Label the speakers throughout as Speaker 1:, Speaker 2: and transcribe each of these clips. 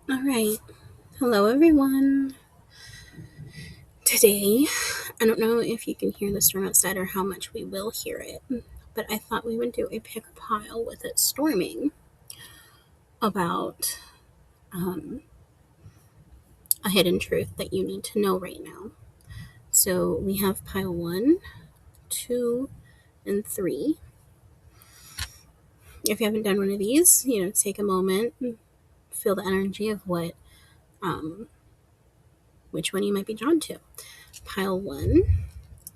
Speaker 1: All right. Hello, everyone. Today, I don't know if you can hear the storm outside or how much we will hear it, but I thought we would do a pick a pile with it storming about um, a hidden truth that you need to know right now. So we have pile one, two, and three. If you haven't done one of these, take a moment, feel the energy of um, which one you might be drawn to. Pile one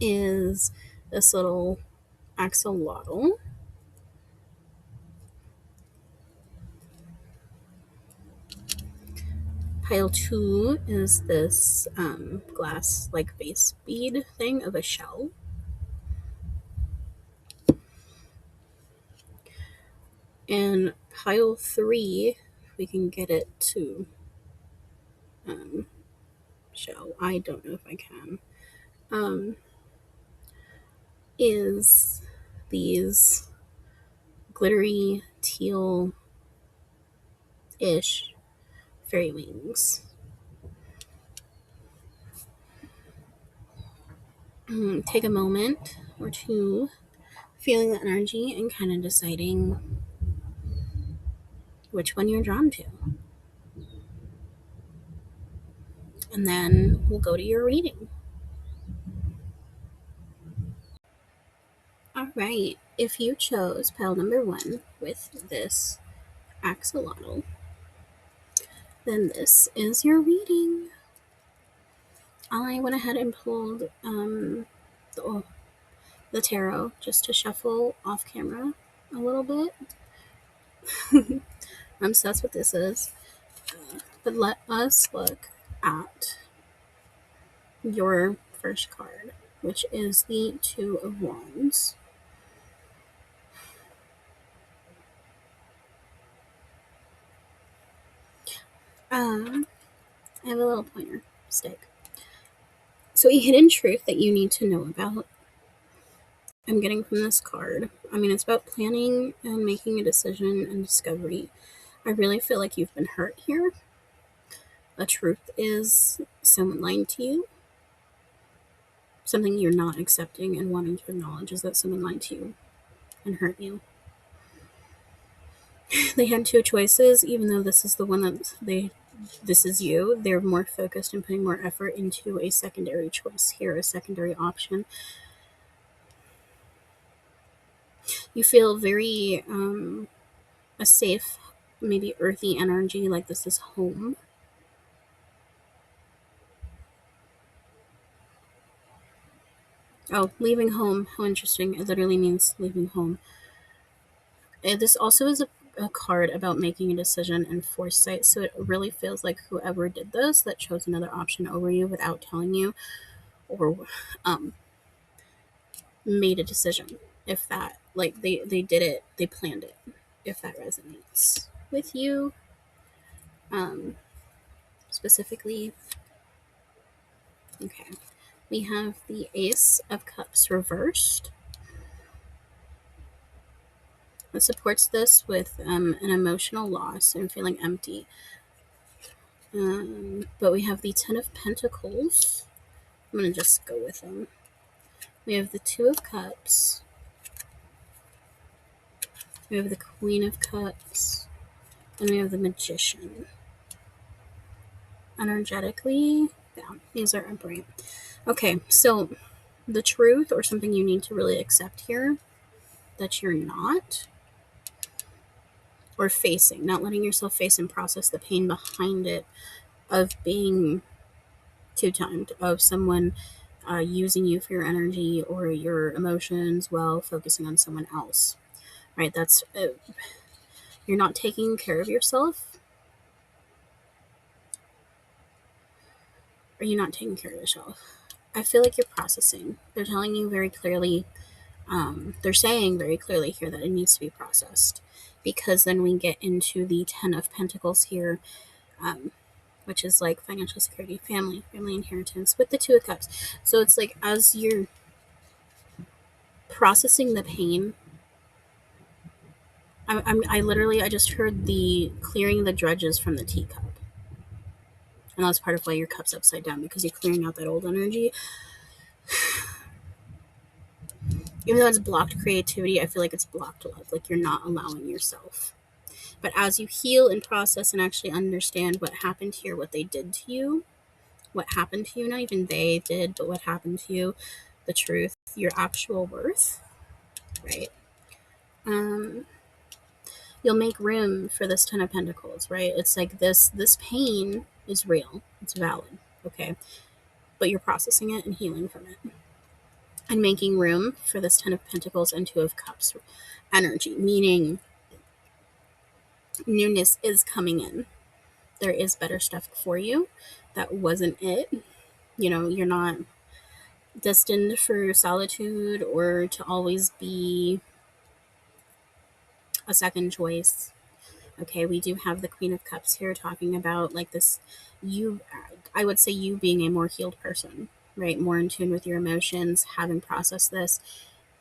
Speaker 1: is this little axolotl. Pile two is this glass like vase bead thing of a shell. And pile three, if we can get it to um, show, I don't know if I can, um, is these glittery teal ish fairy wings. Take a moment or two feeling the energy and kind of deciding which one you're drawn to. And then we'll go to your reading. All right. If you chose pile number one with this axolotl, then this is your reading. I went ahead and pulled the tarot just to shuffle off camera a little bit. So that's what this is. But let us look at your first card, which is the Two of Wands. I have a little pointer stick. So, a hidden truth that you need to know about, I'm getting from this card. It's about planning and making a decision and discovery. I really feel like you've been hurt here. The truth is someone lying to you. Something you're not accepting and wanting to acknowledge is that someone lied to you and hurt you. They had two choices, even though this is the one that this is you. They're more focused and putting more effort into a secondary choice here, a secondary option. You feel very a safe, maybe earthy energy, like this is home. Oh, leaving home. How interesting. It literally means leaving home. This also is a card about making a decision and foresight. So it really feels like whoever did this that chose another option over you without telling you or um, made a decision. If that, like they did it, they planned it. If that resonates with you, um, specifically. Okay. We have the Ace of Cups reversed. It supports this with an emotional loss and feeling empty. But we have the Ten of Pentacles. I'm going to just go with them. We have the Two of Cups. We have the Queen of Cups. And we have the Magician. Energetically, yeah, these are upright. Okay, so the truth or something you need to really accept here that you're not, or facing, not letting yourself face and process the pain behind it of being two-timed, of someone using you for your energy or your emotions while focusing on someone else. Right? That's you're not taking care of yourself. Or you're not taking care of yourself. I feel like you're processing. They're telling you very clearly. They're saying very clearly here that it needs to be processed, because then we get into the Ten of Pentacles here, which is like financial security, family inheritance, with the Two of Cups. So it's like as you're processing the pain, I literally I just heard the clearing the dredges from the teacup. And that's part of why your cup's upside down, because you're clearing out that old energy. Even though it's blocked creativity, I feel like it's blocked love. Like you're not allowing yourself. But as you heal and process and actually understand what happened here, what they did to you, what happened to you, not even they did, but what happened to you, the truth, your actual worth, right? Um, you'll make room for this Ten of Pentacles, right? It's like this pain is real, it's valid, okay? But you're processing it and healing from it. And making room for this Ten of Pentacles and Two of Cups energy, meaning newness is coming in. There is better stuff for you. That wasn't it. You know, you're not destined for solitude or to always be a second choice. Okay, we do have the Queen of Cups here talking about like this, you, I would say you being a more healed person, right? More in tune with your emotions, having processed this,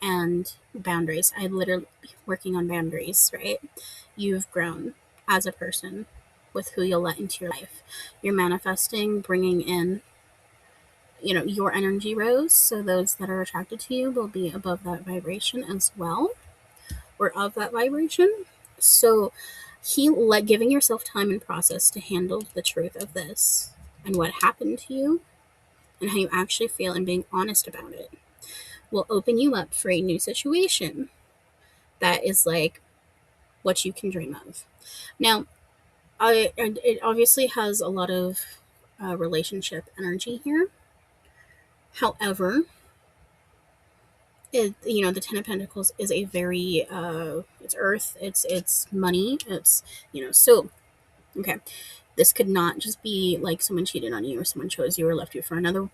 Speaker 1: and boundaries. I literally working on boundaries, right? You've grown as a person with who you'll let into your life. You're manifesting, bringing in, you know, your energy rose. So those that are attracted to you will be above that vibration as well, or of that vibration. So like giving yourself time and process to handle the truth of this and what happened to you and how you actually feel, and being honest about it will open you up for a new situation that is like what you can dream of. Now, it obviously has a lot of relationship energy here. However, you know, the Ten of Pentacles is a very it's earth, it's money, it's, you know, so okay, this could not just be like someone cheated on you or someone chose you or left you for another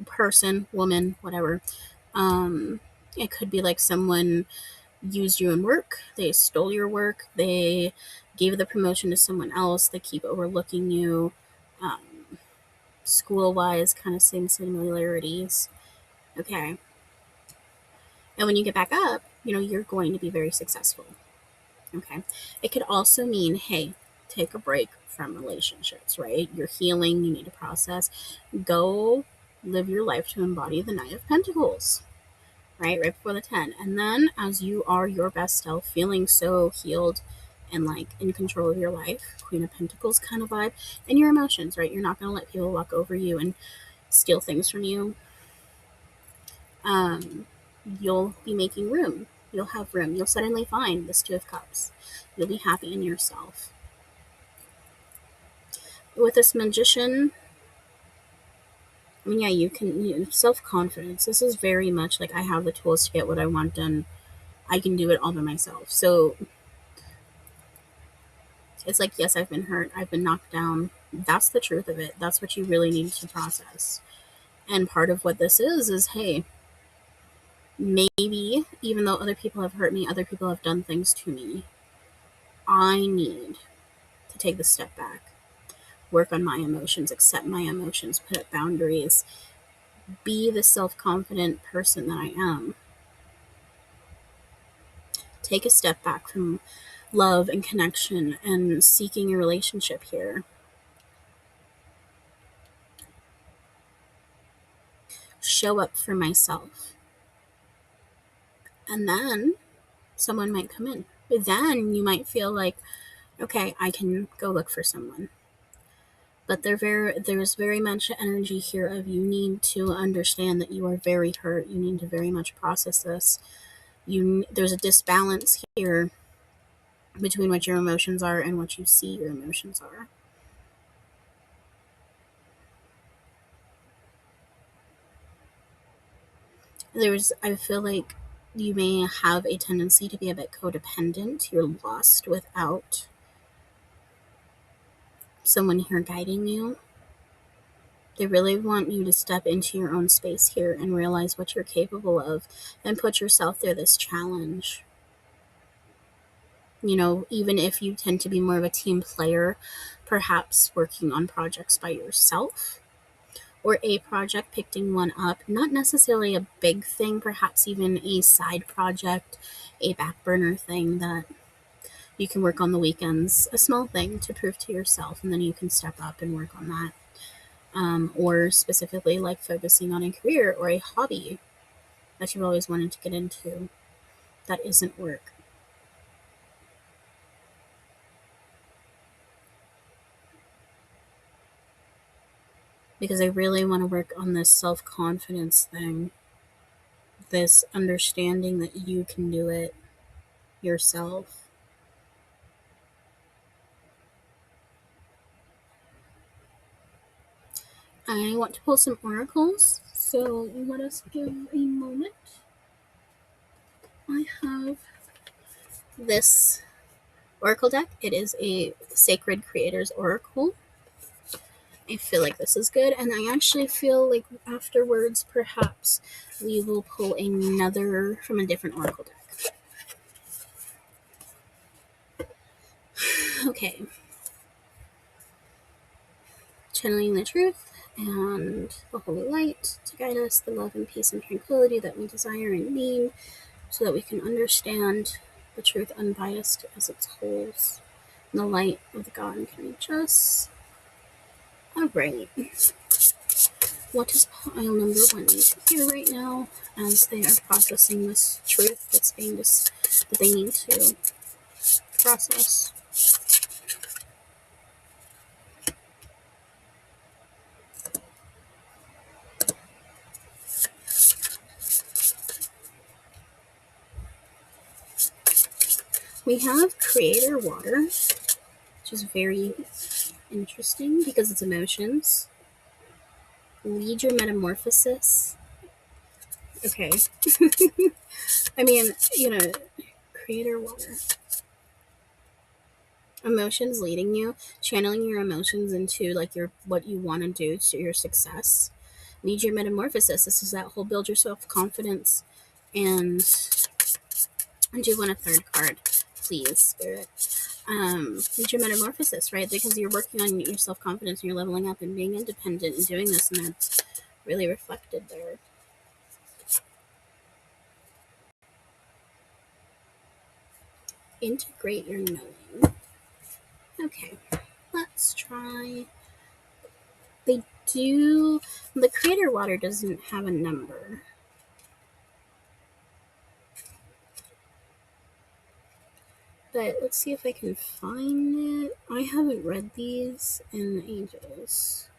Speaker 1: person, woman, whatever. It could be like someone used you in work, they stole your work, they gave the promotion to someone else, they keep overlooking you. School wise, kind of same similarities. Okay. And when you get back up, you know, you're going to be very successful. Okay. It could also mean, hey, take a break from relationships, right? You're healing, you need to process. Go live your life to embody the Knight of Pentacles, right? Right before the 10. And then as you are your best self, feeling so healed and like in control of your life, Queen of Pentacles kind of vibe, and your emotions, right? You're not going to let people walk over you and steal things from you. You'll be making room. You'll have room. You'll suddenly find this Two of Cups. You'll be happy in yourself. With this Magician, I mean, yeah, you can, self-confidence. This is very much like I have the tools to get what I want done. I can do it all by myself. So it's like, yes, I've been hurt. I've been knocked down. That's the truth of it. That's what you really need to process. And part of what this is, hey, maybe even though other people have hurt me, other people have done things to me, I need to take the step back, work on my emotions, accept my emotions, put up boundaries, be the self-confident person that I am. Take a step back from love and connection and seeking a relationship here. Show up for myself. And then someone might come in. But then you might feel like, okay, I can go look for someone. But there's very much energy here of you need to understand that you are very hurt. You need to very much process this. There's a disbalance here between what your emotions are and what you see your emotions are. I feel like you may have a tendency to be a bit codependent. You're lost without someone here guiding you. They really want you to step into your own space here and realize what you're capable of and put yourself through this challenge. You know, even if you tend to be more of a team player, perhaps working on projects by yourself, or a project, picking one up, not necessarily a big thing, perhaps even a side project, a back burner thing that you can work on the weekends, a small thing to prove to yourself, and then you can step up and work on that. or specifically like focusing on a career or a hobby that you've always wanted to get into that isn't work. Because I really want to work on this self confidence thing, this understanding that you can do it yourself. I want to pull some oracles, so let us give a moment. I have this oracle deck. It is a Sacred Creators Oracle. I feel like this is good, and I actually feel like afterwards, perhaps we will pull another from a different oracle deck. Okay. Channeling the truth and the holy light to guide us, the love and peace and tranquility that we desire and need, so that we can understand the truth unbiased as it holds. And the light of the God can reach us. Alright. What is pile number 1 here right now as they are processing this truth that they need to process? We have Creator Water, which is very interesting because it's emotions. Lead your metamorphosis. Okay. I mean, Creator Water. Emotions leading you, channeling your emotions into like what you want to do to your success. Lead your metamorphosis. This is that whole build your self confidence. And I do want a third card, please, Spirit. Lead your metamorphosis, right? Because you're working on your self confidence and you're leveling up and being independent and doing this, and that's really reflected there. Integrate your knowing. Okay, let's try. The Creator Water doesn't have a number. But let's see if I can find it. I haven't read these in ages.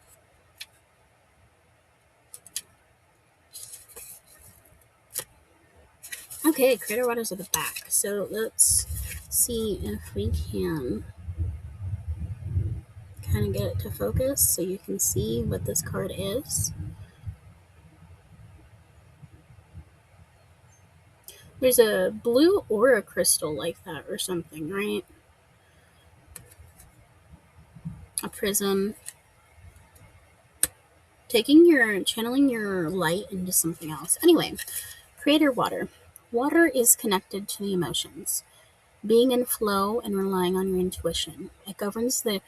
Speaker 1: Okay, Creator Water's at the back. So let's see if we can kind of get it to focus so you can see what this card is. There's a blue aura crystal like that or something, right? A prism. Channeling your light into something else. Anyway, Creator Water. Water is connected to the emotions. Being in flow and relying on your intuition. It governs the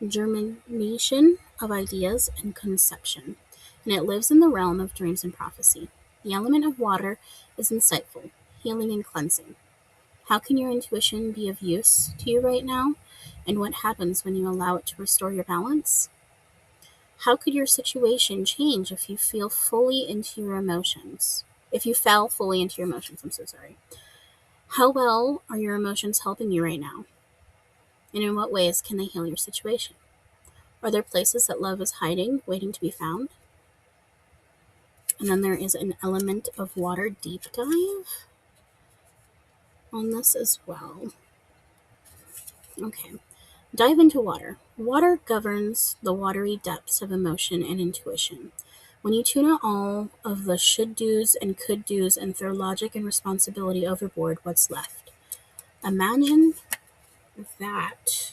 Speaker 1: germination of ideas and conception, and it lives in the realm of dreams and prophecy. The element of water is insightful, healing, and cleansing. How can your intuition be of use to you right now? And what happens when you allow it to restore your balance? How could your situation change if you feel fully into your emotions? If you fell fully into your emotions, I'm so sorry. How well are your emotions helping you right now? And in what ways can they heal your situation? Are there places that love is hiding, waiting to be found? And then there is an element of water deep dive on this as well. Okay. Dive into water. Water governs the watery depths of emotion and intuition. When you tune out all of the should do's and could do's and throw logic and responsibility overboard, what's left? Imagine that.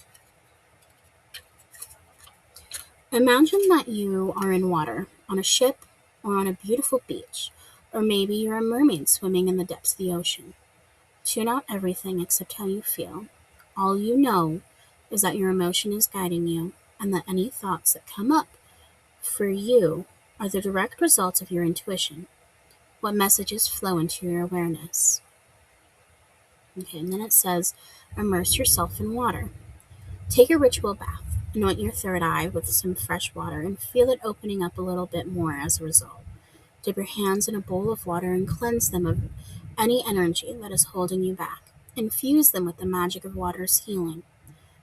Speaker 1: Imagine that you are in water, on a ship, or on a beautiful beach, or maybe you're a mermaid swimming in the depths of the ocean. Tune out everything except how you feel. All you know is that your emotion is guiding you, and that any thoughts that come up for you are the direct results of your intuition. What messages flow into your awareness? Okay, and then it says, immerse yourself in water. Take a ritual bath. Anoint your third eye with some fresh water and feel it opening up a little bit more as a result. Dip your hands in a bowl of water and cleanse them of any energy that is holding you back. Infuse them with the magic of water's healing.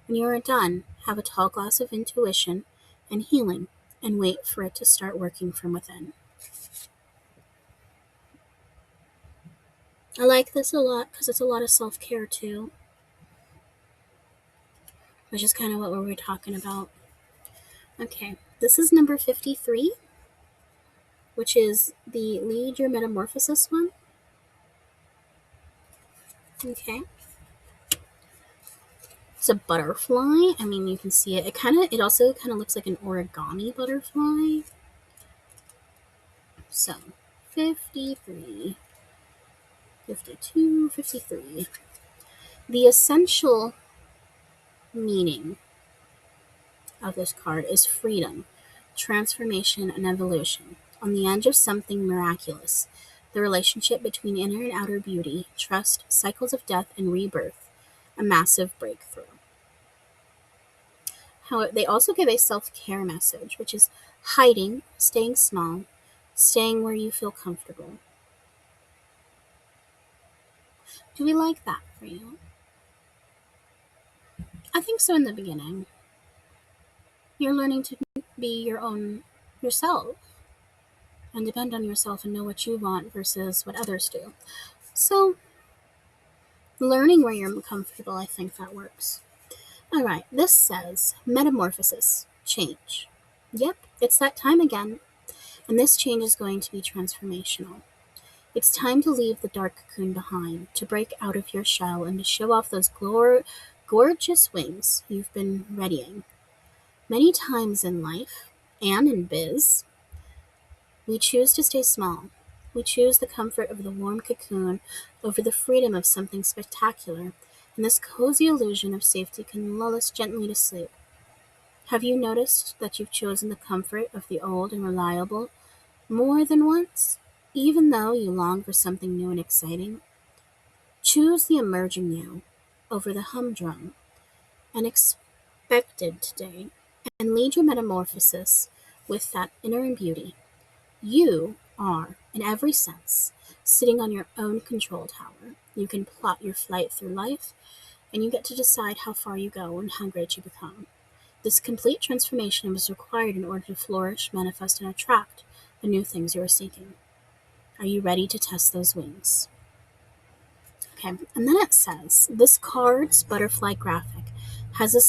Speaker 1: When you are done, have a tall glass of intuition and healing and wait for it to start working from within. I like this a lot because it's a lot of self-care too, which is kind of what we were talking about. Okay, this is number 53, which is the Lead Your Metamorphosis one. Okay. It's a butterfly. I mean, you can see it. It also kind of looks like an origami butterfly. So, 53, 52, 53. The essential meaning of this card is freedom, transformation, and evolution. On the edge of something miraculous, the relationship between inner and outer beauty, trust, cycles of death, and rebirth, a massive breakthrough. However, they also give a self-care message, which is hiding, staying small, staying where you feel comfortable. Do we like that for you? I think so in the beginning. You're learning to be your own yourself and depend on yourself and know what you want versus what others do. So, learning where you're comfortable, I think that works. All right, this says metamorphosis, change. Yep, it's that time again, and this change is going to be transformational. It's time to leave the dark cocoon behind, to break out of your shell, and to show off those gorgeous wings you've been readying. Many times in life, and in biz, we choose to stay small. We choose the comfort of the warm cocoon over the freedom of something spectacular, and this cozy illusion of safety can lull us gently to sleep. Have you noticed that you've chosen the comfort of the old and reliable more than once, even though you long for something new and exciting? Choose the emerging you over the humdrum and expected today, and lead your metamorphosis with that inner beauty. You are, in every sense, sitting on your own control tower. You can plot your flight through life, and you get to decide how far you go and how great you become. This complete transformation is required in order to flourish, manifest, and attract the new things you are seeking. Are you ready to test those wings? Okay, and then it says, this card's butterfly graphic has a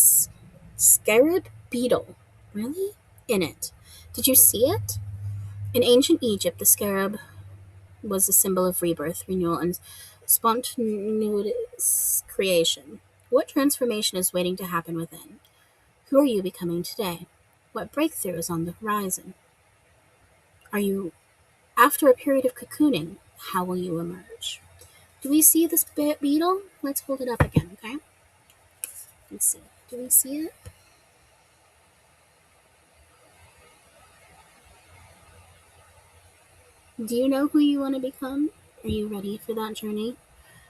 Speaker 1: scarab beetle, really, in it. Did you see it? In ancient Egypt, the scarab was a symbol of rebirth, renewal, and spontaneous creation. What transformation is waiting to happen within? Who are you becoming today? What breakthrough is on the horizon? Are you, after a period of cocooning, how will you emerge? Do we see this beetle? Let's hold it up again, okay? Let's see. Do we see it? Do you know who you want to become? Are you ready for that journey?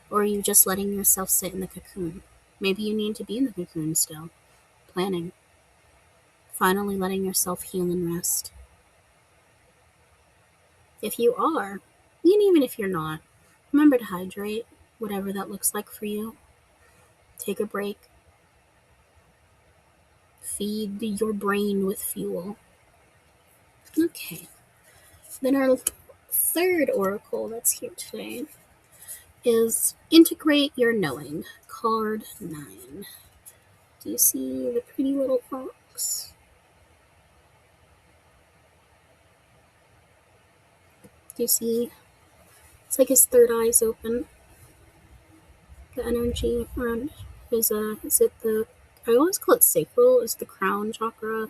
Speaker 1: Or are you just letting yourself sit in the cocoon? Maybe you need to be in the cocoon still, planning, finally letting yourself heal and rest. If you are, and even if you're not, remember to hydrate, whatever that looks like for you. Take a break. Feed your brain with fuel. Okay. Then our third oracle that's here today is Integrate Your Knowing, card 9. Do you see the pretty little fox? Do you see? It's like his third eye's open. The energy around his, is it the, I always call it sacral, is the crown chakra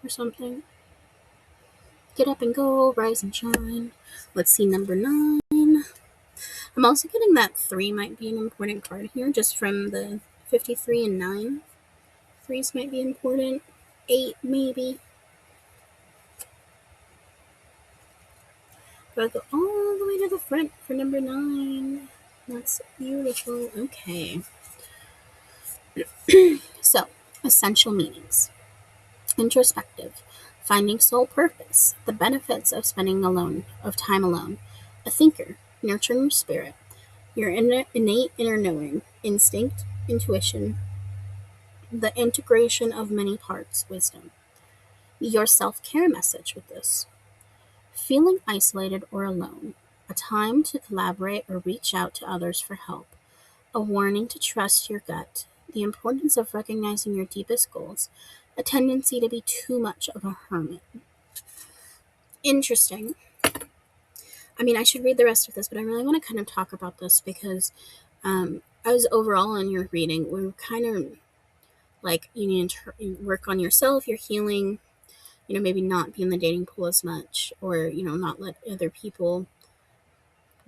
Speaker 1: or something. Get up and go, rise and shine. Let's see number 9. I'm also getting that 3 might be an important card here, just from the 53 and 9. 3s might be important. 8 maybe. Gotta go all the way to the front for number 9. That's beautiful. Okay. So, essential meanings. Introspective, finding soul purpose, the benefits of spending time alone. A thinker, nurturing your spirit, your innate inner knowing, instinct, intuition, the integration of many parts, wisdom. Your self care message with this: feeling isolated or alone, a time to collaborate or reach out to others for help, a warning to trust your gut, the importance of recognizing your deepest goals, a tendency to be too much of a hermit. Interesting. I mean, I should read the rest of this, but I really want to kind of talk about this because as overall in your reading, we're kind of like you need to work on yourself, your healing, maybe not be in the dating pool as much, or, not let other people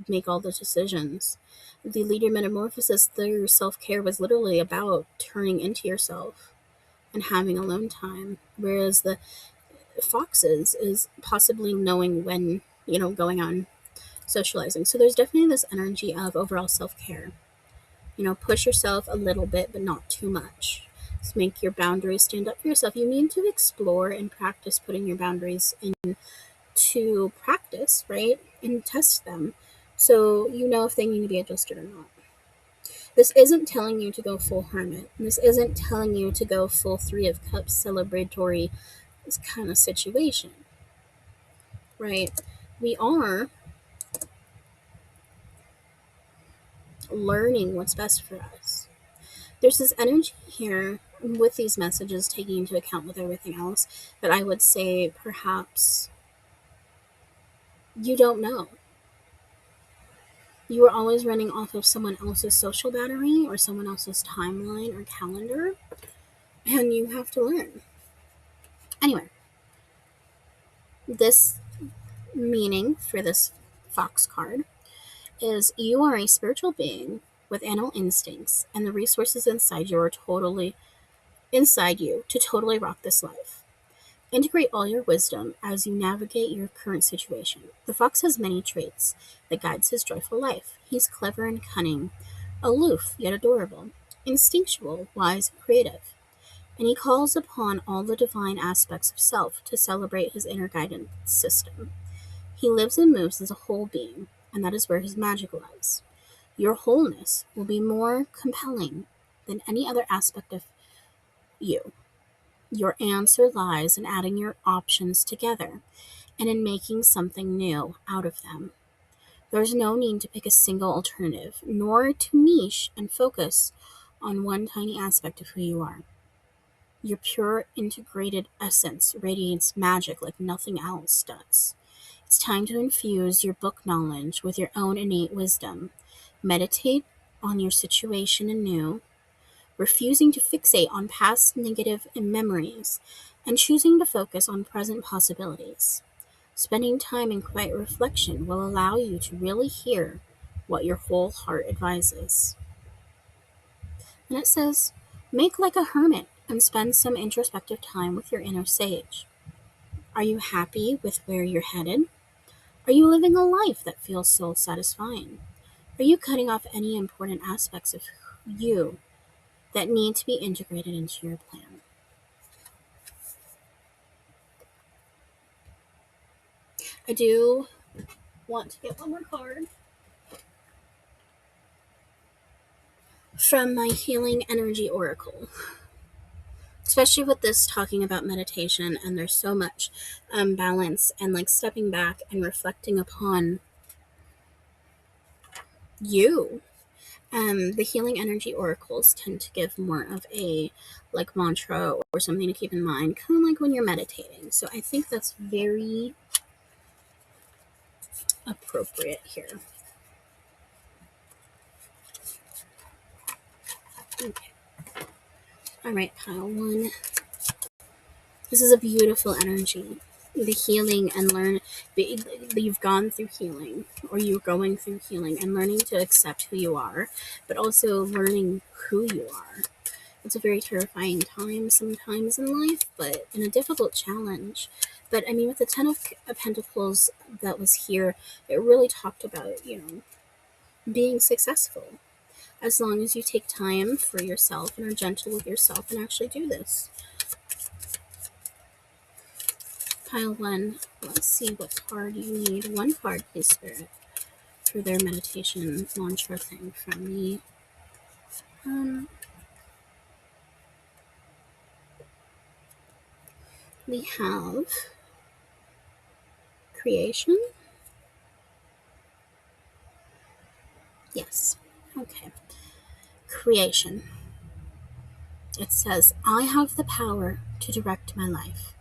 Speaker 1: make all the decisions. The leader metamorphosis, their self-care was literally about turning into yourself and having alone time, whereas the foxes is possibly knowing when, going on socializing. So there's definitely this energy of overall self-care. Push yourself a little bit, but not too much. Just make your boundaries stand up for yourself. You need to explore and practice putting your boundaries into practice, right? And test them so you know if they need to be adjusted or not. This isn't telling you to go full hermit. This isn't telling you to go full Three of Cups celebratory kind of situation, right? We are learning what's best for us. There's this energy here with these messages taking into account with everything else that I would say perhaps you don't know. You are always running off of someone else's social battery or someone else's timeline or calendar, and you have to learn. Anyway, this meaning for this fox card is you are a spiritual being with animal instincts, and the resources inside you are totally inside you to totally rock this life. Integrate all your wisdom as you navigate your current situation. The fox has many traits that guides his joyful life. He's clever and cunning, aloof yet adorable, instinctual, wise, and creative. And he calls upon all the divine aspects of self to celebrate his inner guidance system. He lives and moves as a whole being, and that is where his magic lies. Your wholeness will be more compelling than any other aspect of you. Your answer lies in adding your options together and in making something new out of them. There's no need to pick a single alternative, nor to niche and focus on one tiny aspect of who you are. Your pure, integrated essence radiates magic like nothing else does. It's time to infuse your book knowledge with your own innate wisdom. Meditate on your situation anew, refusing to fixate on past negative memories, and choosing to focus on present possibilities. Spending time in quiet reflection will allow you to really hear what your whole heart advises. And it says, make like a hermit and spend some introspective time with your inner sage. Are you happy with where you're headed? Are you living a life that feels soul satisfying? Are you cutting off any important aspects of you that need to be integrated into your plan? I do want to get one more card from my Healing Energy Oracle, especially with this talking about meditation, and there's so much balance and like stepping back and reflecting upon you. The Healing Energy Oracles tend to give more of a like mantra or something to keep in mind, kind of like when you're meditating. So I think that's very appropriate here. Okay. All right, pile one. This is a beautiful energy. The healing and you've gone through healing, or you're going through healing and learning to accept who you are, but also learning who you are. It's a very terrifying time sometimes in life, but in a difficult challenge. But I mean, with the Ten of Pentacles that was here, it really talked about, being successful. As long as you take time for yourself and are gentle with yourself and actually do this. Pile 1, let's see what card you need. One card, please, Spirit, for their meditation mantra thing from me. We have creation. Yes. Okay. Creation. It says, I have the power to direct my life.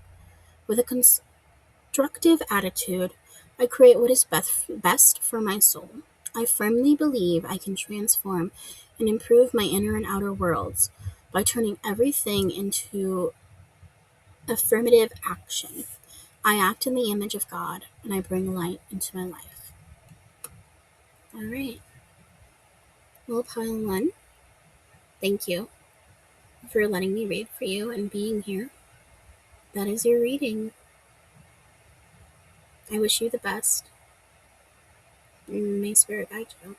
Speaker 1: With a constructive attitude, I create what is best for my soul. I firmly believe I can transform and improve my inner and outer worlds by turning everything into affirmative action. I act in the image of God, and I bring light into my life. All right. Well, pile 1, thank you for letting me read for you and being here. That is your reading. I wish you the best. May Spirit guide you.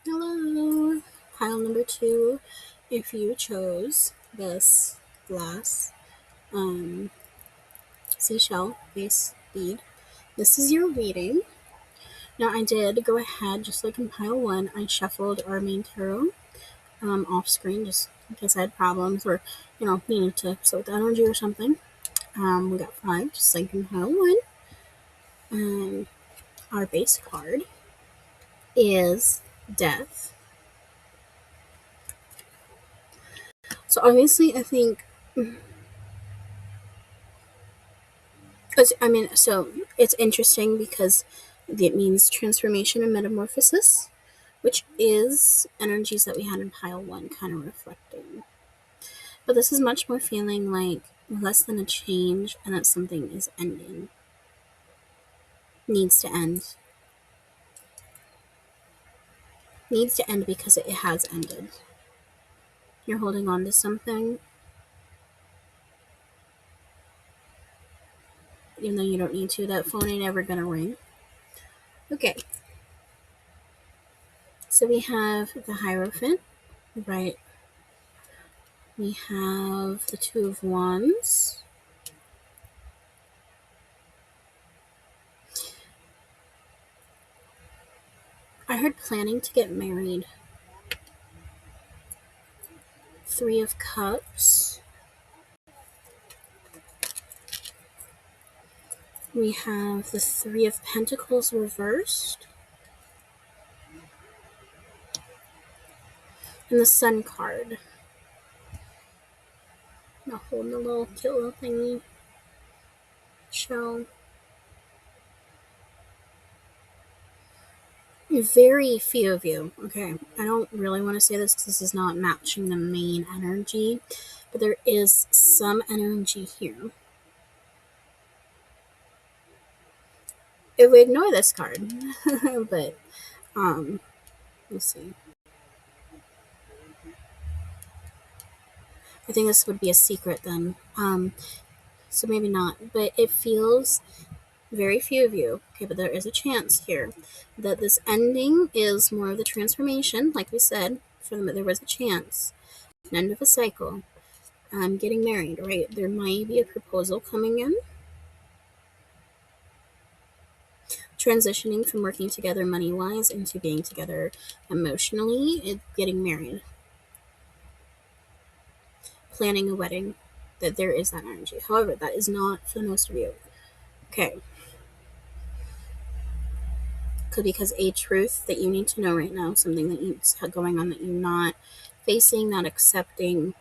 Speaker 1: Hello. Pile number 2, if you chose this glass seashell base bead, this is your reading. Now, I did go ahead, just like in pile 1, I shuffled our main tarot off screen just in case I had problems or, needed to sit with the energy or something. We got 5, just like in pile 1. Our base card is Death. So obviously, I think, so it's interesting because it means transformation and metamorphosis, which is energies that we had in pile 1 kind of reflecting. But this is much more feeling like less than a change and that something is ending. Needs to end. Needs to end because it has ended. You're holding on to something, even though you don't need to. That phone ain't ever gonna ring. Okay. So we have the Hierophant, right? We have the Two of Wands. I heard planning to get married. Three of Cups. We have the Three of Pentacles reversed. And the Sun card. Now holding the little cute little thingy. Shell. Very few of you. Okay, I don't really want to say this because this is not matching the main energy, but there is some energy here. If we ignore this card, but let's see. I think this would be a secret then. So maybe not, but it feels very few of you. Okay, but there is a chance here that this ending is more of the transformation, like we said. There was a chance, an end of a cycle. Getting married, right? There might be a proposal coming in. Transitioning from working together money-wise into being together emotionally, getting married. Planning a wedding, that there is that energy. However, that is not for the most of you. Okay. Could be because a truth that you need to know right now, something that you have going on that you're not facing, not accepting,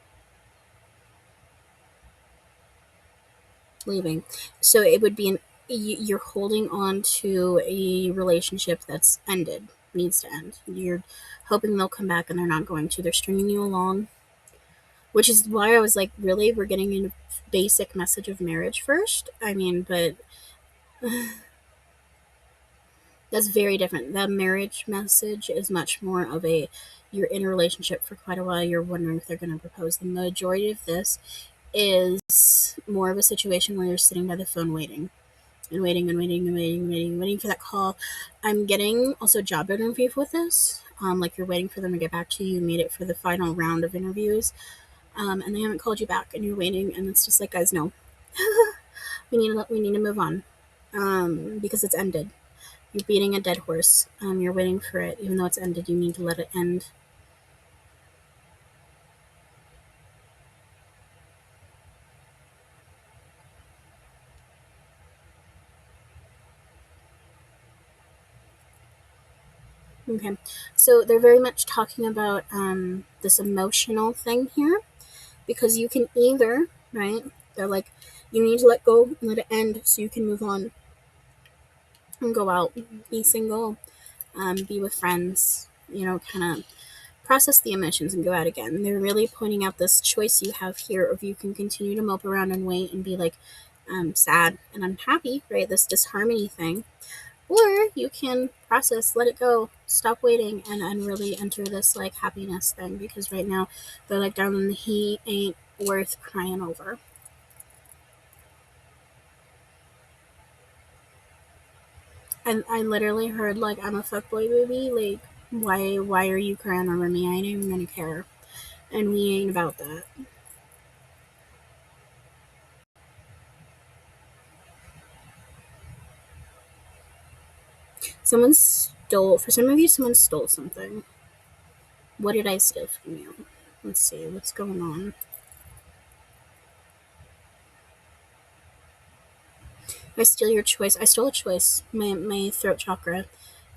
Speaker 1: leaving. So it would be you're holding on to a relationship that's ended, needs to end. You're hoping they'll come back and they're not going to. They're stringing you along, which is why I was like, really, we're getting a basic message of marriage first. But that's very different. The marriage message is much more of you're in a relationship for quite a while. You're wondering if they're going to propose. The majority of this is more of a situation where you're sitting by the phone waiting and waiting for that call. I'm getting also job interview with this. Like you're waiting for them to get back to you. You made it for the final round of interviews. and they haven't called you back, and you're waiting, and it's just like, guys, no, we need to move on, because it's ended. You're beating a dead horse. You're waiting for it, even though it's ended. You need to let it end. Okay, so they're very much talking about this emotional thing here, because you can either, right? They're like, you need to let go and let it end so you can move on and go out, be single, be with friends, kind of process the emotions and go out again. They're really pointing out this choice you have here of you can continue to mope around and wait and be like sad and unhappy, right? This disharmony thing. Or you can process, let it go, stop waiting, and really enter this like happiness thing, because right now they're like, darling, he ain't worth crying over. And I literally heard like, I'm a fuckboy baby, like why are you crying over me? I ain't even gonna care. And we ain't about that. Someone stole, for some of you, someone stole something. What did I steal from you? Let's see, what's going on? I steal your choice. I stole a choice. My throat chakra.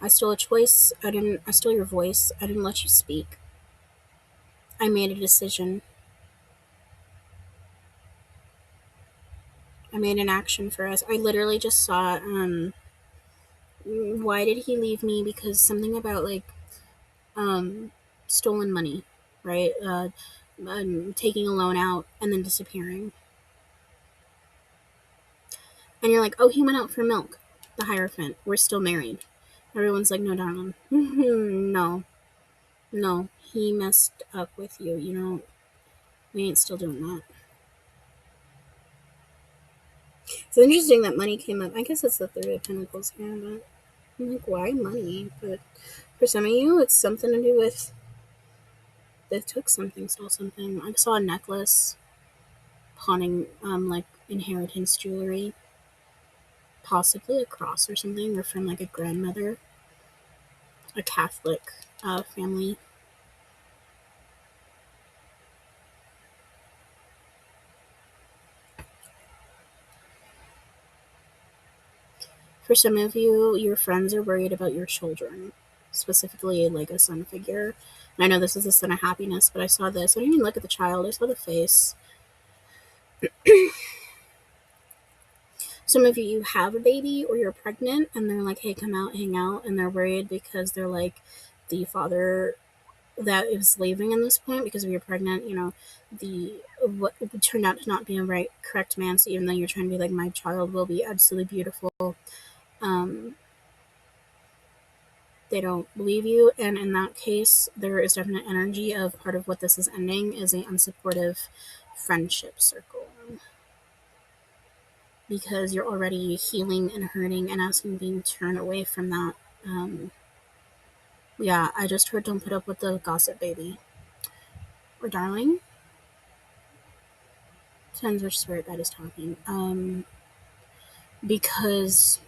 Speaker 1: I stole a choice. I stole your voice. I didn't let you speak. I made a decision. I made an action for us. I literally just saw, why did he leave me? Because something about like, um, stolen money, right? Taking a loan out and then disappearing. And you're like, oh, he went out for milk. The Hierophant. We're still married. Everyone's like, no, darling. No, no. He messed up with you. We ain't still doing that. It's interesting that money came up. I guess it's the Three of Pentacles here, but I'm like, why money? But for some of you, it's something to do with they took something, stole something. I saw a necklace, pawning, like inheritance jewelry, possibly a cross or something, or from like a grandmother, a Catholic family. For some of you, your friends are worried about your children, specifically like a son figure. And I know this is a son of happiness, but I saw this. I didn't even look at the child, I saw the face. Some of you have a baby or you're pregnant and they're like, hey, come out, hang out. And they're worried because they're like, the father that is leaving in this point because of you're pregnant, the what turned out to not be a correct man. So even though you're trying to be like, my child will be absolutely beautiful, um, they don't believe you. And in that case, there is definite energy of part of what this is ending is a unsupportive friendship circle, because you're already healing and hurting and asking being turned away from that. Yeah, I just heard don't put up with the gossip, baby. Or darling. Depends which spirit that is talking. Because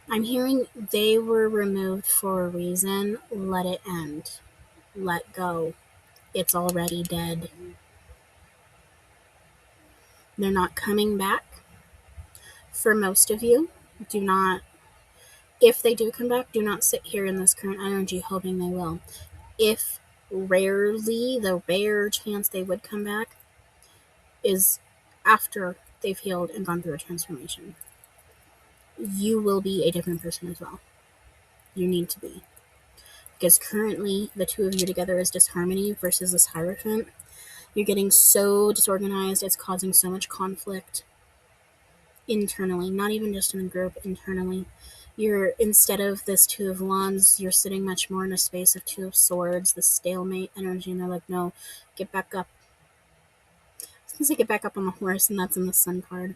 Speaker 1: I'm hearing they were removed for a reason. Let it end. Let go. It's already dead. They're not coming back. For most of you, do not, if they do come back, do not sit here in this current energy hoping they will. If rarely, the rare chance they would come back is after they've healed and gone through a transformation. You will be a different person as well. You need to be. Because currently, the two of you together is disharmony versus this Hierophant. You're getting so disorganized, it's causing so much conflict internally, not even just in the group, internally. You're, instead of this Two of Wands, you're sitting much more in a space of Two of Swords, the stalemate energy, and they're like, no, get back up. I was gonna say get back up on the horse, and that's in the Sun card.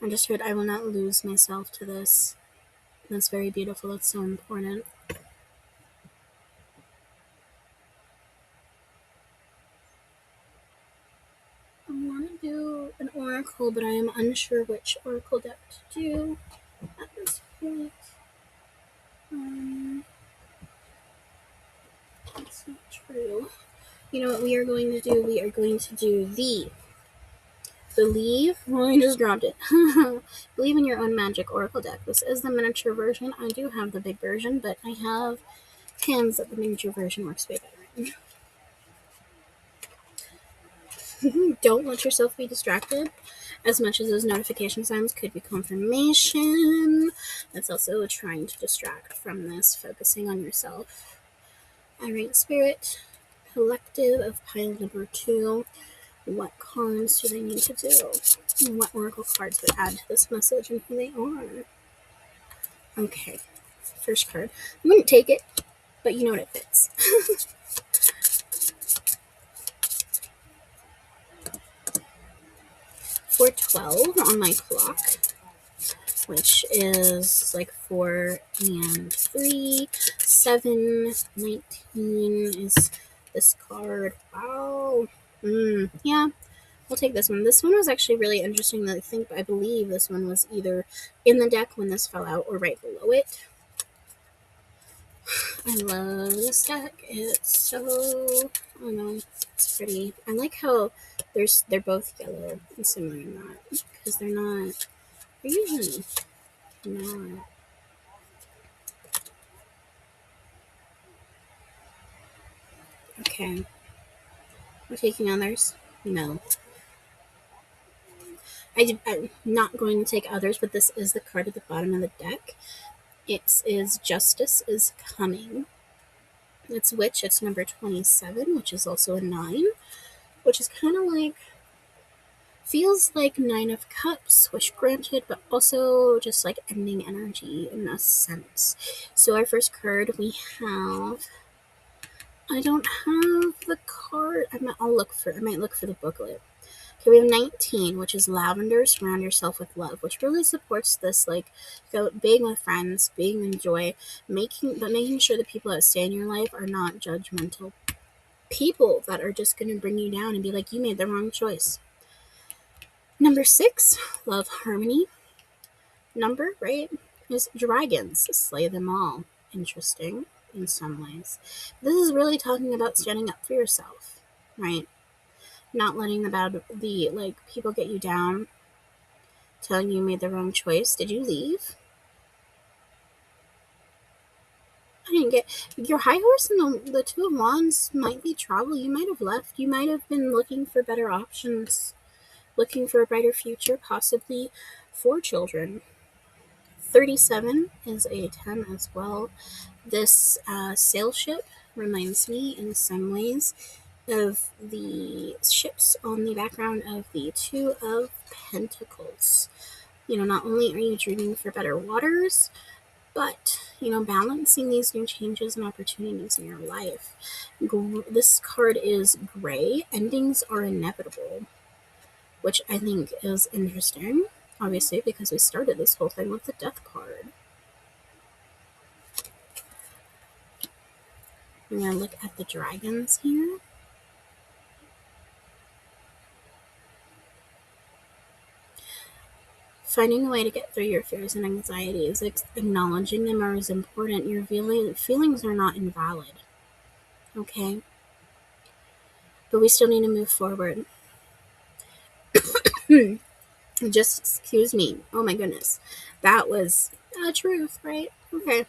Speaker 1: I just heard, I will not lose myself to this. That's very beautiful. It's so important. oracle, but I am unsure which oracle deck to do at this point. That's not true. You know what we are going to do? We are going to do the Believe. Well, I just dropped it. Believe in Your Own Magic Oracle deck. This is the miniature version. I do have the big version, but I have hands that the miniature version works way better in. Don't let yourself be distracted. As much as those notification sounds could be confirmation, that's also trying to distract from this, focusing on yourself. Alright, Spirit, Collective of pile number 2. What cards do they need to do? What oracle cards would add to this message and who they are? Okay, first card. I wouldn't take it, but you know what it fits. 412 on my clock, which is like 4 and 3. 7, 19 is this card. Wow. Yeah, I'll take this one. This one was actually really interesting. I believe this one was either in the deck when this fell out or right below it. I love this deck. It's so, I don't know, it's pretty. I like how they're both yellow and similar in that, because they're usually not. Okay. We're taking others? No. I'm not going to take others, but this is the card at the bottom of the deck. It is Justice is Coming. It's Witch. It's number 27, which is also a 9, which is kind of like, feels like 9 of Cups, wish granted, but also just like ending energy in a sense. So our first card we have, I don't have the card. I might look for the booklet. Okay, we have 19, which is Lavender, Surround Yourself with Love, which really supports this, like, being with friends, being in joy, making sure the people that stay in your life are not judgmental people that are just going to bring you down and be like, you made the wrong choice. Number 6, Love Harmony. Number, right, is Dragons, Slay Them All. Interesting in some ways. This is really talking about standing up for yourself, right? Not letting the people get you down, telling you made the wrong choice. Did you leave? I didn't get your high horse and the 2 of Wands might be travel. You might have left. You might have been looking for better options, looking for a brighter future, possibly for children. 37 is a 10 as well. This sail ship reminds me in some ways of the ships on the background of the 2 of Pentacles. Not only are you dreaming for better waters, but, balancing these new changes and opportunities in your life. This card is Gray. Endings are inevitable, which I think is interesting, obviously, because we started this whole thing with the Death card. I'm going to look at the dragons here. Finding a way to get through your fears and anxieties, acknowledging them are as important. Your feelings are not invalid, okay? But we still need to move forward. Just excuse me. Oh my goodness. That was truth, right? Okay.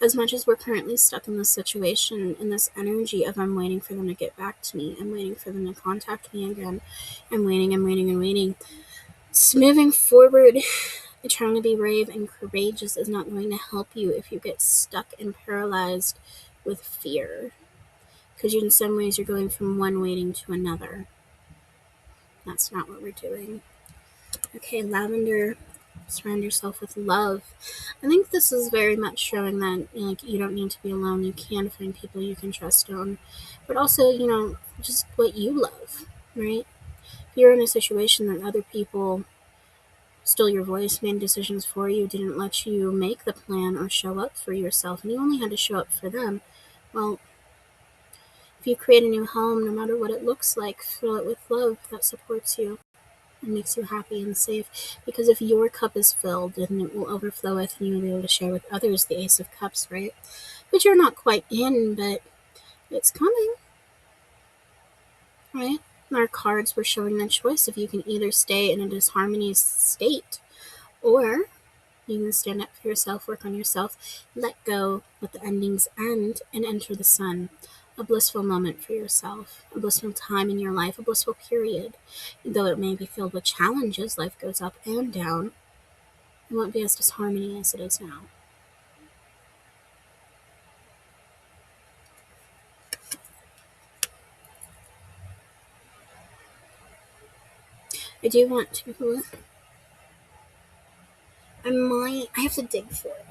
Speaker 1: As much as we're currently stuck in this situation, in this energy of I'm waiting for them to get back to me, I'm waiting for them to contact me again, I'm waiting. Moving forward, trying to be brave and courageous is not going to help you if you get stuck and paralyzed with fear. Because in some ways you're going from one waiting to another. That's not what we're doing. Okay, Lavender, Surround Yourself with Love. I think this is very much showing that you don't need to be alone. You can find people you can trust on, but also just what you love, right? If you're in a situation that other people stole your voice, made decisions for you, didn't let you make the plan or show up for yourself, and you only had to show up for them, well, If you create a new home, no matter what it looks like, fill it with love that supports you and makes you happy and safe. Because if your cup is filled, then it will overflow with, and you'll be able to share with others the Ace of Cups, right? Which you're not quite in, but it's coming, right? Our cards were showing the choice if you can either stay in a disharmony state, or you can stand up for yourself, work on yourself, let go, let the endings end, and enter the sun. A blissful moment for yourself, a blissful time in your life, a blissful period. Though it may be filled with challenges, life goes up and down. It won't be as disharmony as it is now. I do want to. I have to dig for it.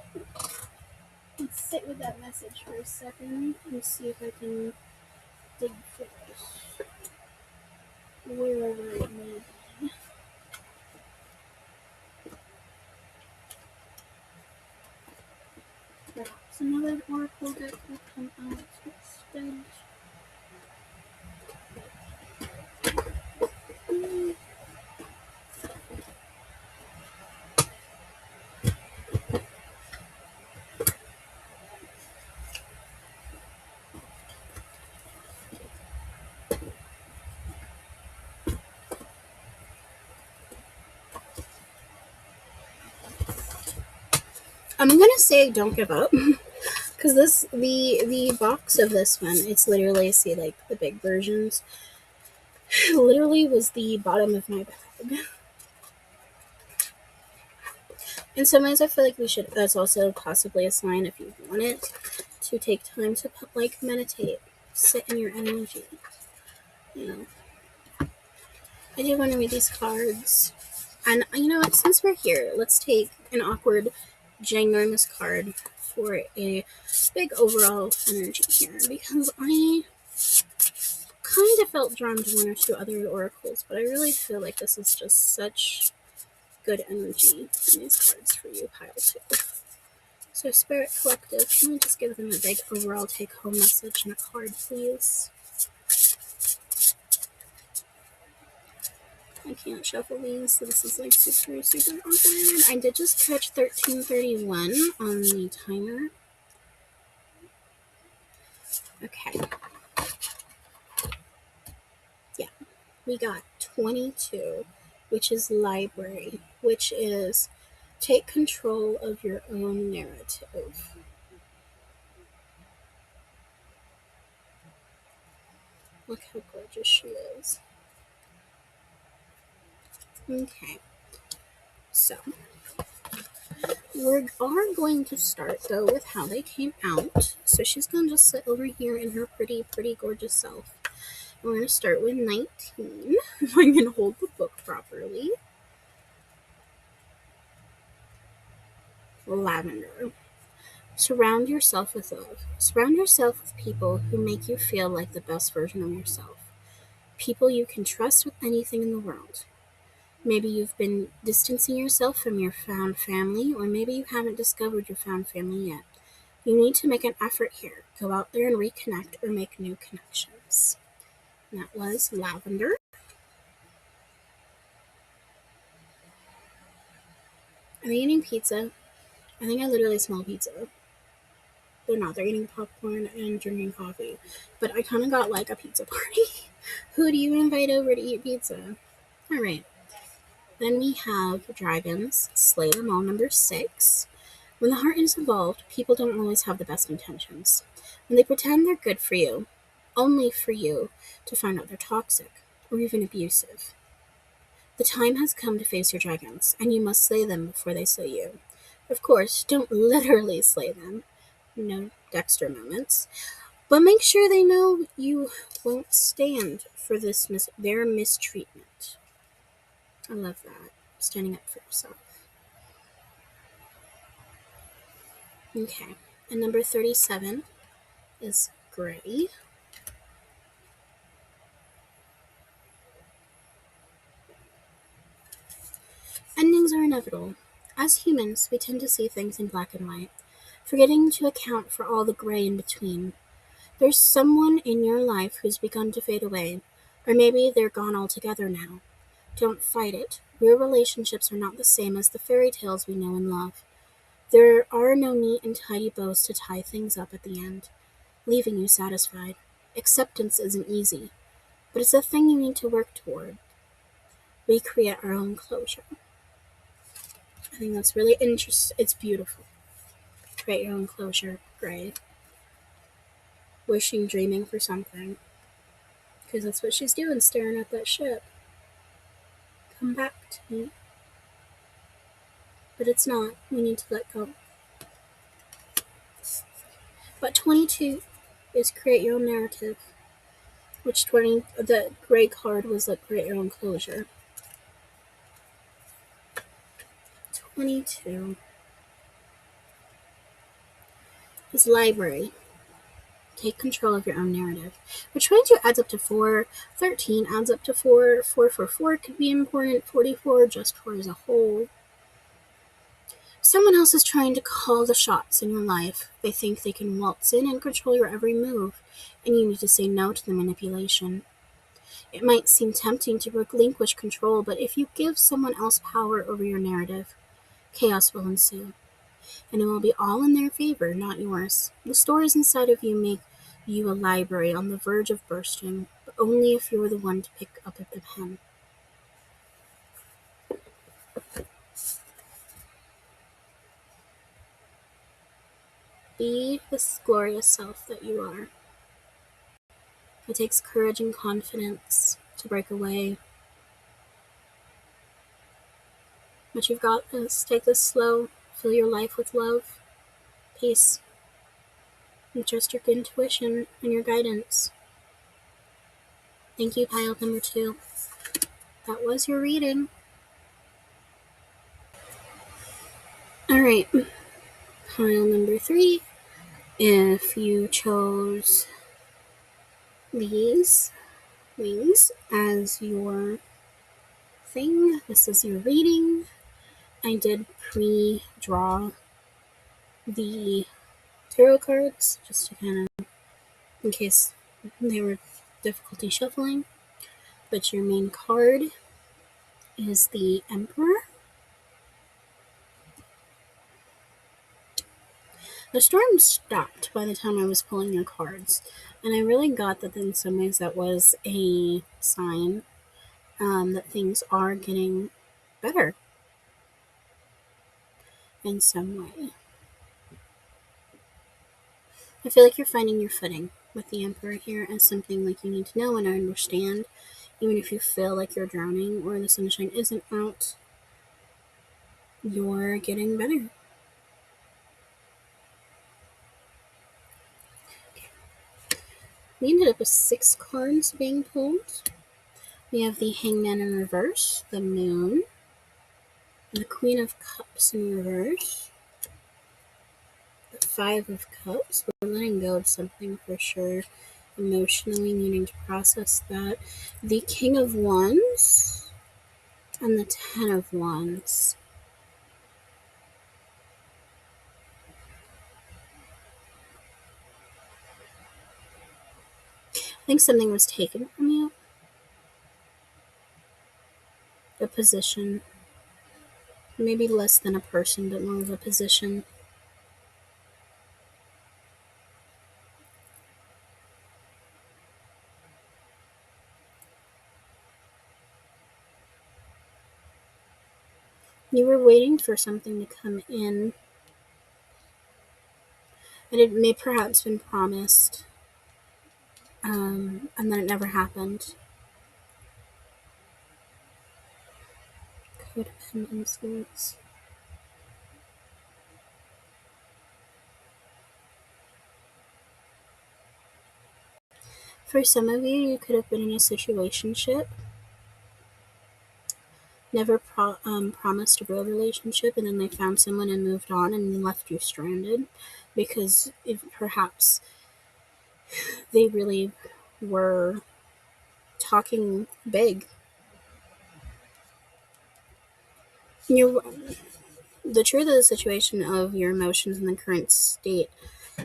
Speaker 1: Let's sit with that message for a second and see if I can dig for it. Wherever it may be. Perhaps another oracle deck will come out instead. I'm gonna say don't give up. Because the box of this one, it's literally, see, like the big versions, literally was the bottom of my bag. In some ways, I feel like that's also possibly a sign, if you want it, to take time to like meditate, sit in your energy. You know, I do want to read these cards, and you know what? Since we're here, let's take an awkward, ginormous card for a big overall energy here, because I kind of felt drawn to one or two other oracles, but I really feel like this is just such good energy in these cards for you, pile two. So, Spirit Collective, can we just give them a big overall take-home message and a card, please? I can't shuffle these, so this is like super, super awkward. I did just catch 1331 on the timer. Okay. Yeah, we got 22, which is library, which is take control of your own narrative. Look how gorgeous she is. Okay. So, we are going to start, though, with how they came out. So she's going to just sit over here in her pretty, pretty gorgeous self. We're going to start with 19. If I can hold the book properly. Lavender. Surround yourself with love. Surround yourself with people who make you feel like the best version of yourself. People you can trust with anything in the world. Maybe you've been distancing yourself from your found family, or maybe you haven't discovered your found family yet. You need to make an effort here. Go out there and reconnect or make new connections. And that was Lavender. Are they eating pizza? I think I literally smell pizza. They're not. They're eating popcorn and drinking coffee. But I kind of got like a pizza party. Who do you invite over to eat pizza? All right. Then we have dragons. Slay them all, number 6. When the heart is involved, people don't always have the best intentions. When they pretend they're good for you, only for you to find out they're toxic or even abusive. The time has come to face your dragons, and you must slay them before they slay you. Of course, don't literally slay them. No Dexter moments. But make sure they know you won't stand for their mistreatment. I love that. Standing up for yourself. Okay. And number 37 is gray. Endings are inevitable. As humans, we tend to see things in black and white, forgetting to account for all the gray in between. There's someone in your life who's begun to fade away, or maybe they're gone altogether now. Don't fight it. Real relationships are not the same as the fairy tales we know and love. There are no neat and tidy bows to tie things up at the end, leaving you satisfied. Acceptance isn't easy, but it's a thing you need to work toward. We create our own closure. I think that's really interesting. It's beautiful. Create your own closure. Great. Wishing, dreaming for something. Because that's what she's doing, staring at that ship. Come back to me. But it's not. We need to let go. But 22 is create your own narrative. Which the gray card was like create your own closure. 22 is library. Take control of your own narrative. Which 22 adds up to 4. 13 adds up to 4. 4 could be important. 44 just 4 as a whole. Someone else is trying to call the shots in your life. They think they can waltz in and control your every move, and you need to say no to the manipulation. It might seem tempting to relinquish control, but if you give someone else power over your narrative, chaos will ensue. And it will be all in their favor, not yours. The stories inside of you make you a library on the verge of bursting, but only if you're the one to pick up the pen. Be this glorious self that you are. It takes courage and confidence to break away. But you've got this. Take this slow. Fill your life with love, peace, and trust your intuition and your guidance. Thank you, pile number 2. That was your reading. Alright, pile number 3. If you chose these wings as your thing, this is your reading. I did pre-draw the tarot cards just to kind of, in case they were difficulty shuffling. But your main card is the Emperor. The storm stopped by the time I was pulling your cards, and I really got that in some ways that was a sign that things are getting better in some way. I feel like you're finding your footing with the Emperor here as something like you need to know and understand, even if you feel like you're drowning or the sunshine isn't out, you're getting better. We ended up with 6 cards being pulled. We have the Hangman in reverse, the Moon, the Queen of Cups in reverse, the 5 of Cups. We're letting go of something for sure, emotionally needing to process that. The King of Wands and the 10 of Wands. I think something was taken from you. A position. Maybe less than a person, but more of a position. You were waiting for something to come in, and it may perhaps been promised, and then it never happened. Codependencies. For some of you, you could have been in a situationship, never promised a real relationship, and then they found someone and moved on and left you stranded because perhaps they really were talking big. The truth of the situation of your emotions in the current state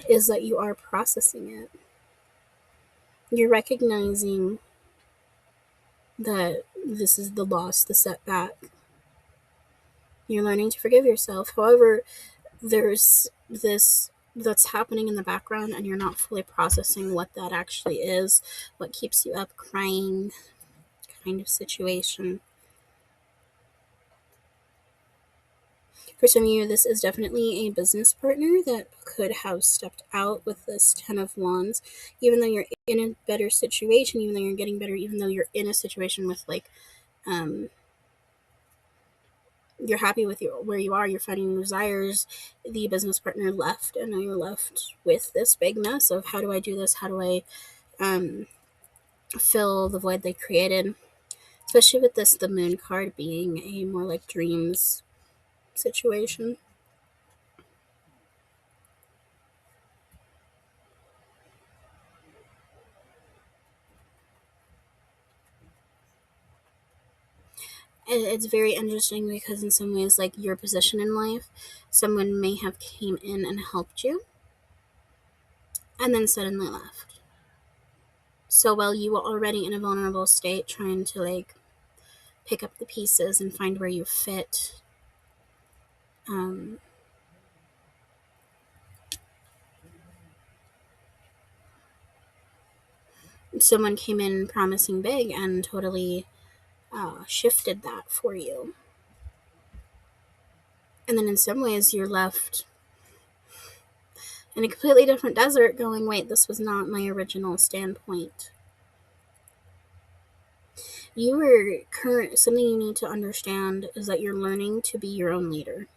Speaker 1: is that you are processing it. You're recognizing that this is the loss, the setback. You're learning to forgive yourself. However, there's this that's happening in the background, and you're not fully processing what that actually is, what keeps you up crying, kind of situation. For some of you, this is definitely a business partner that could have stepped out with this Ten of Wands, even though you're in a better situation, even though you're getting better, even though you're in a situation with like, um, you're happy with where you are, you're finding your desires. The business partner left, and now you're left with this big mess of how do I do this? How do I um, fill the void they created? Especially with this, the Moon card being a more like dreams situation. And it's very interesting because in some ways, like your position in life, someone may have came in and helped you, and then suddenly left. So while you were already in a vulnerable state, trying to like pick up the pieces and find where you fit, um, someone came in promising big and totally shifted that for you. And then in some ways, you're left in a completely different desert going, wait, this was not my original standpoint. You are something you need to understand is that you're learning to be your own leader.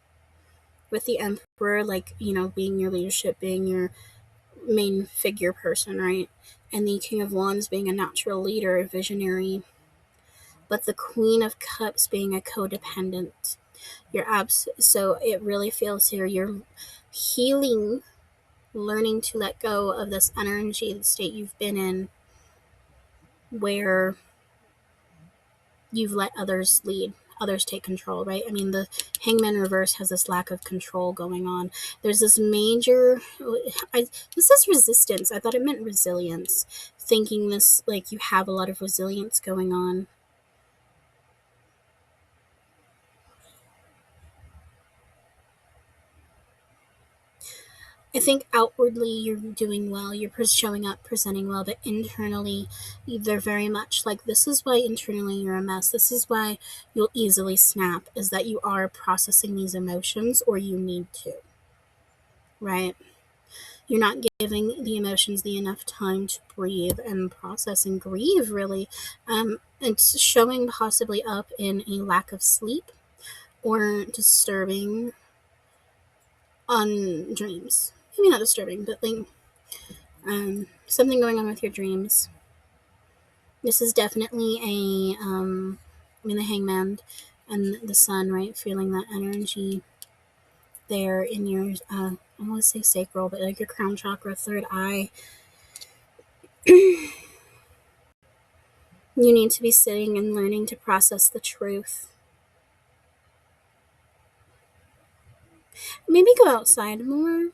Speaker 1: With the Emperor, like, being your leadership, being your main figure person, right? And the King of Wands being a natural leader, a visionary. But the Queen of Cups being a codependent. So it really feels here you're healing, learning to let go of this energy, the state you've been in, where you've let others lead, others take control, right? I mean, the Hangman reverse has this lack of control going on. There's this major, this is resistance. I thought it meant resilience, thinking this, like, you have a lot of resilience going on. I think outwardly you're doing well, you're showing up, presenting well, but internally they're very much like, this is why internally you're a mess. This is why you'll easily snap, is that you are processing these emotions, or you need to, right? You're not giving the emotions the enough time to breathe and process and grieve, really. It's showing possibly up in a lack of sleep or disturbing on dreams. Maybe not disturbing, but like something going on with your dreams. This is definitely the Hangman and the Sun, right? Feeling that energy there in your, I want to say sacral, but like your crown chakra, third eye. You need to be sitting and learning to process the truth. Maybe go outside more.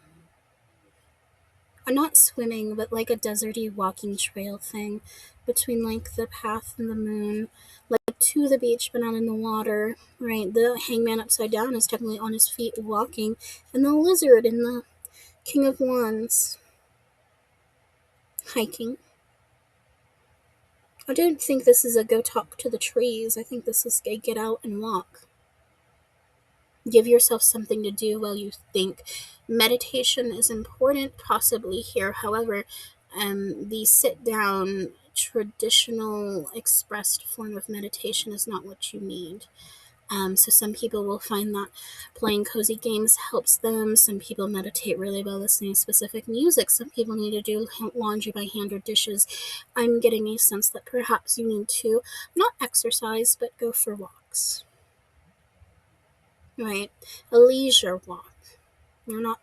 Speaker 1: I'm not swimming, but like a deserty walking trail thing between like the path and the moon, like to the beach but not in the water, right? The Hangman upside down is technically on his feet walking, and the lizard and the King of Wands hiking. I don't think this is a go talk to the trees. I think this is a get out and walk. Give yourself something to do while you think. Meditation is important, possibly here. However, the sit down, traditional, expressed form of meditation is not what you need. So some people will find that playing cozy games helps them. Some people meditate really well listening to specific music. Some people need to do laundry by hand or dishes. I'm getting a sense that perhaps you need to not exercise, but go for walks. Right? A leisure walk. You're not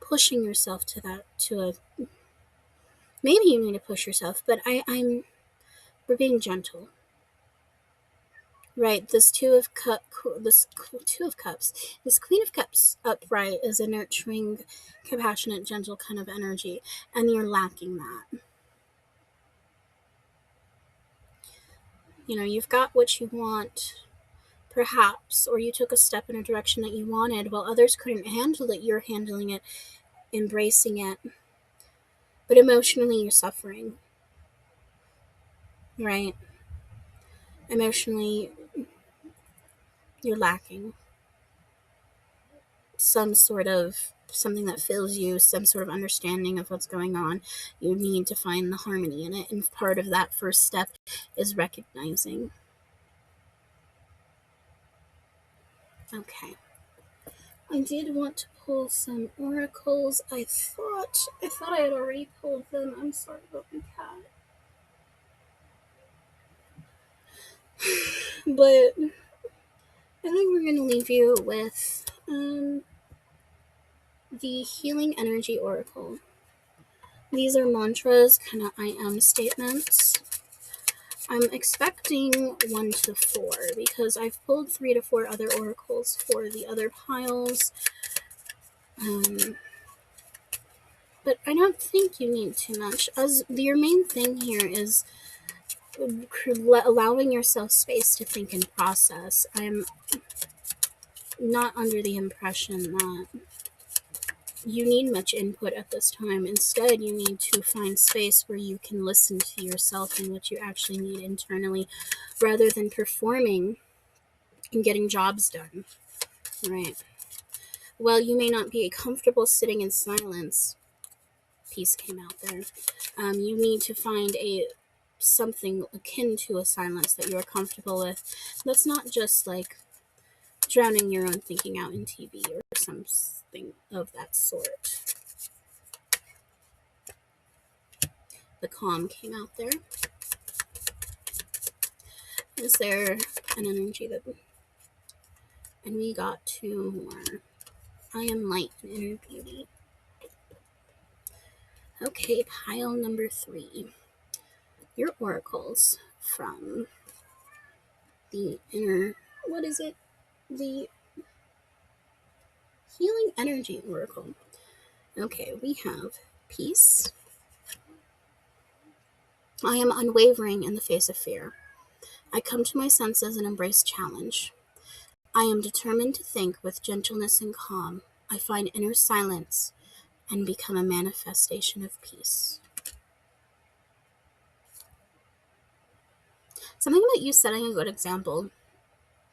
Speaker 1: pushing yourself to that, maybe you need to push yourself, but we're being gentle. Right, this two of cups, this Queen of Cups upright is a nurturing, compassionate, gentle kind of energy, and you're lacking that. You've got what you want, perhaps, or you took a step in a direction that you wanted while others couldn't handle it. You're handling it, embracing it, but emotionally you're suffering, right? Emotionally you're lacking some sort of something that fills you, some sort of understanding of what's going on. You need to find the harmony in it, and part of that first step is recognizing. Okay, I did want to pull some oracles. I thought I had already pulled them. I'm sorry about the cat. But I think we're gonna leave you with the Healing Energy Oracle. These are mantras, kind of I am statements. I'm expecting 1 to 4 because I've pulled 3 to 4 other oracles for the other piles. But I don't think you need too much. As your main thing here is allowing yourself space to think and process. I'm not under the impression that you need much input at this time. Instead, you need to find space where you can listen to yourself and what you actually need internally rather than performing and getting jobs done. Right. Well, you may not be comfortable sitting in silence. Peace came out there. You need to find something akin to a silence that you are comfortable with. That's not just like drowning your own thinking out in TV or something of that sort. The calm came out there. Is there an energy that... And we got 2 more. I am light and inner beauty. Okay, pile number 3. Your oracles from the inner... What is it? The Healing Energy Oracle. Okay, we have peace. I am unwavering in the face of fear. I come to my senses and embrace challenge. I am determined to think with gentleness and calm. I find inner silence and become a manifestation of peace. Something about you setting a good example.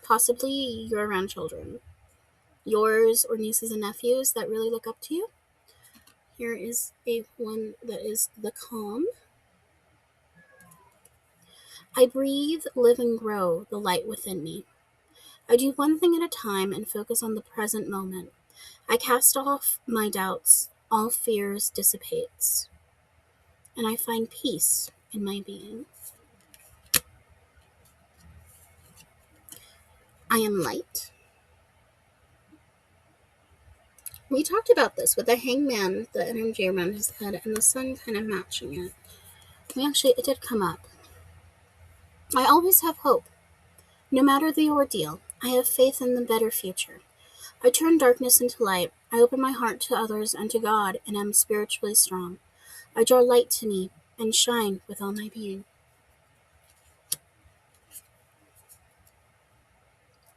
Speaker 1: Possibly you're around children, yours or nieces and nephews that really look up to you. Here is one that is the calm. I breathe, live, and grow the light within me. I do one thing at a time and focus on the present moment. I cast off my doubts, all fears dissipates, and I find peace in my being. I am light. We talked about this with the hangman, the energy around his head, and the sun kind of matching it. It did come up. I always have hope. No matter the ordeal, I have faith in the better future. I turn darkness into light. I open my heart to others and to God, and am spiritually strong. I draw light to me and shine with all my being.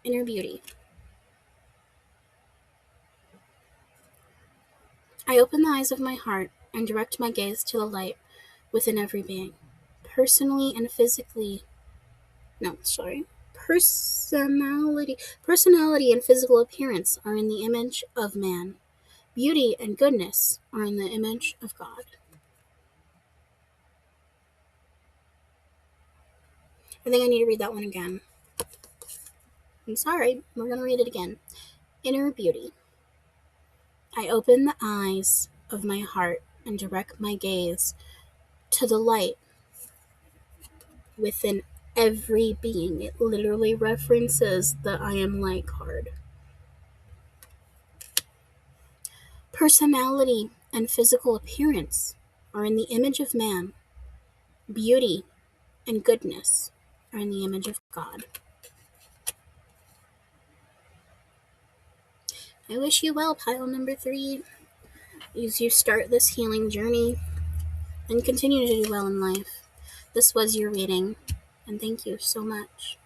Speaker 1: Inner beauty. I open the eyes of my heart and direct my gaze to the light within every being. Personally and physically. No, sorry. Personality and physical appearance are in the image of man. Beauty and goodness are in the image of God. I think I need to read that one again. I'm sorry, we're going to read it again. Inner beauty. I open the eyes of my heart and direct my gaze to the light within every being. It literally references the I am light card. Personality and physical appearance are in the image of man. Beauty and goodness are in the image of God. I wish you well, pile number 3, as you start this healing journey and continue to do well in life. This was your reading. And thank you so much.